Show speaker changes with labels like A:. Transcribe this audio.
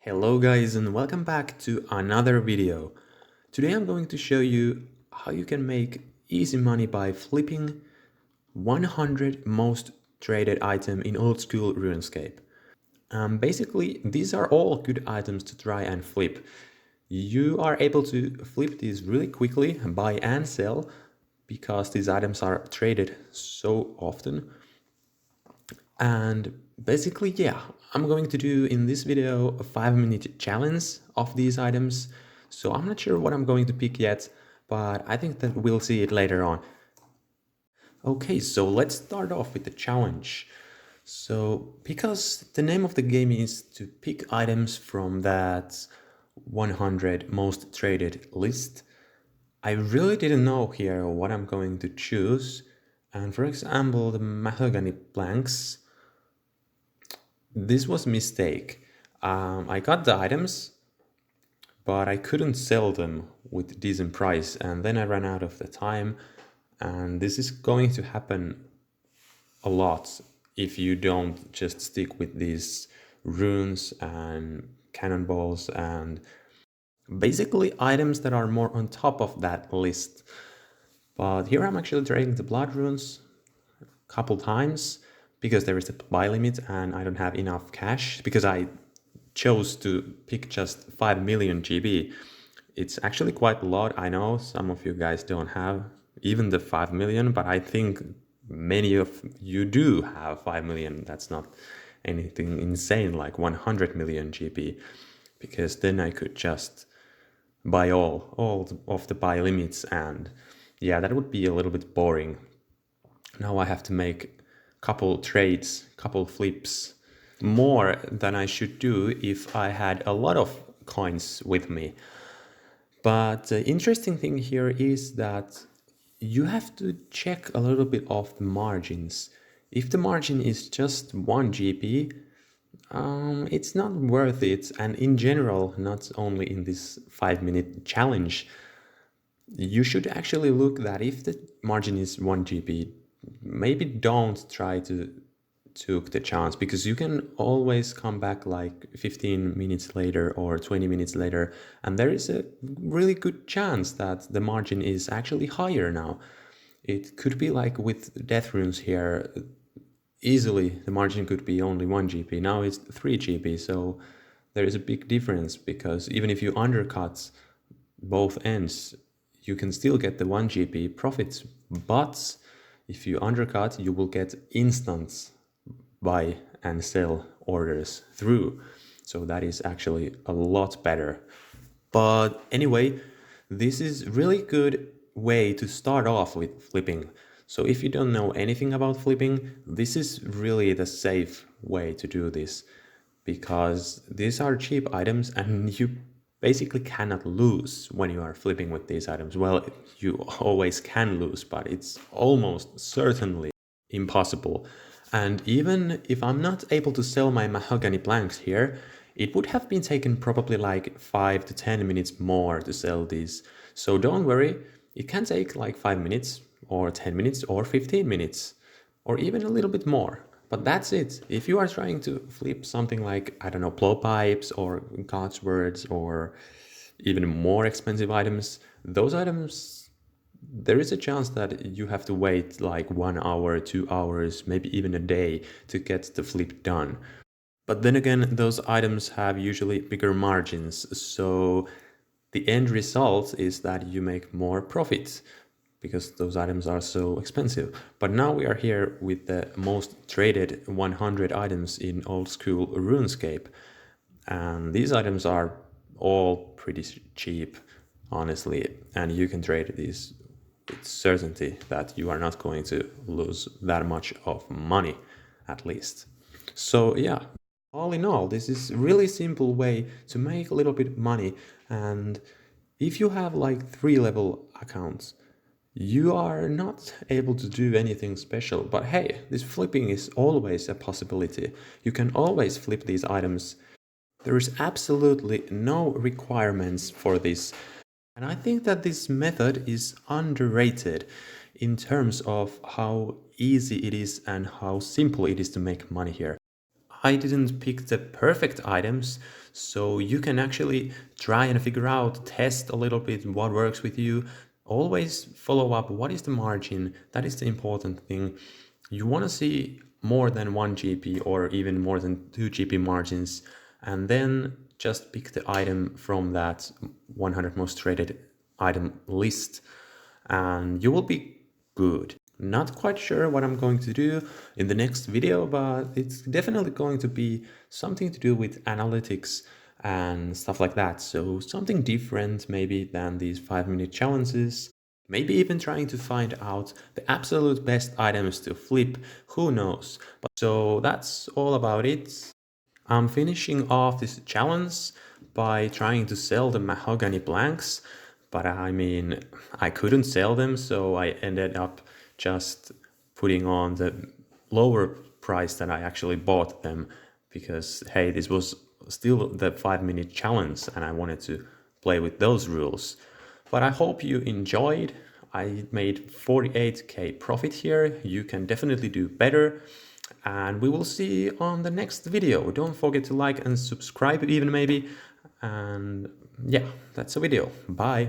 A: Hello guys and welcome back to another video. Today I'm going to show you how you can make easy money by flipping 100 most traded item in old school RuneScape. Basically, these are all good items to try and flip. You are able to flip these really quickly, buy and sell, because these items are traded so often. And basically, yeah, I'm going to do in this video a 5-minute challenge of these items. So I'm not sure what I'm going to pick yet, but I think that we'll see it later on. Okay, so let's start off with the challenge. So because the name of the game is to pick items from that 100 most traded list, I really didn't know here what I'm going to choose. And for example, the mahogany planks, this was a mistake. I got the items, but I couldn't sell them with decent price, and then I ran out of the time. And this is going to happen a lot if you don't just stick with these runes and cannonballs and basically items that are more on top of that list. But here I'm actually trading the blood runes a couple times because there is a buy limit and I don't have enough cash because I chose to pick just 5 million GB. It's actually quite a lot. I know some of you guys don't have even the 5 million, but I think many of you do have 5 million. That's not anything insane like 100 million GB, because then I could just buy all of the buy limits, and yeah, that would be a little bit boring. Now I have to make couple trades, couple flips, more than I should do if I had a lot of coins with me. But the interesting thing here is that you have to check a little bit of the margins. If the margin is just 1 GP, it's not worth it. And in general, not only in this 5-minute challenge, you should actually look that if the margin is 1 GP, maybe don't try to took the chance, because you can always come back like 15 minutes later or 20 minutes later, and there is a really good chance that the margin is actually higher now. It could be like with death runes here, easily the margin could be only 1 GP, now it's 3 GP, so there is a big difference, because even if you undercut both ends, you can still get the 1 GP profits, but if you undercut, you will get instant buy and sell orders through. So that is actually a lot better. But anyway, this is really good way to start off with flipping. So if you don't know anything about flipping, this is really the safe way to do this, because these are cheap items and you basically cannot lose when you are flipping with these items. Well, you always can lose, but it's almost certainly impossible. And even if I'm not able to sell my mahogany planks here, it would have been taken probably like 5 to 10 minutes more to sell these. So don't worry, it can take like 5 minutes or 10 minutes or 15 minutes or even a little bit more. But that's it. If you are trying to flip something like, I don't know, blowpipes or God's words or even more expensive items, those items, there is a chance that you have to wait like 1 hour, 2 hours, maybe even a day to get the flip done. But then again, those items have usually bigger margins, so the end result is that you make more profits because those items are so expensive. But now we are here with the most traded 100 items in old school RuneScape, and these items are all pretty cheap, honestly, and you can trade these with certainty that you are not going to lose that much of money, at least. So yeah, all in all, this is a really simple way to make a little bit of money. And if you have like 3-level accounts, you are not able to do anything special, but hey, this flipping is always a possibility. You can always flip these items. There is absolutely no requirements for this. And I think that this method is underrated in terms of how easy it is and how simple it is to make money here. I didn't pick the perfect items, so you can actually try and figure out, test a little bit what works with you. Always follow up what is the margin. That is the important thing. You want to see more than 1 GP or even more than 2 GP margins, and then just pick the item from that 100 most traded item list, and you will be good. Not quite sure what I'm going to do in the next video, but it's definitely going to be something to do with analytics and stuff like that. So something different maybe than these 5-minute challenges. Maybe even trying to find out the absolute best items to flip, who knows. So that's all about it. I'm finishing off this challenge by trying to sell the mahogany blanks, but I mean, I couldn't sell them, so I ended up just putting on the lower price that I actually bought them, because hey, this was still the 5-minute challenge and I wanted to play with those rules. But I hope you enjoyed. I made 48k profit here. You can definitely do better. And we will see you on the next video. Don't forget to like and subscribe even maybe. And yeah, that's a video. Bye.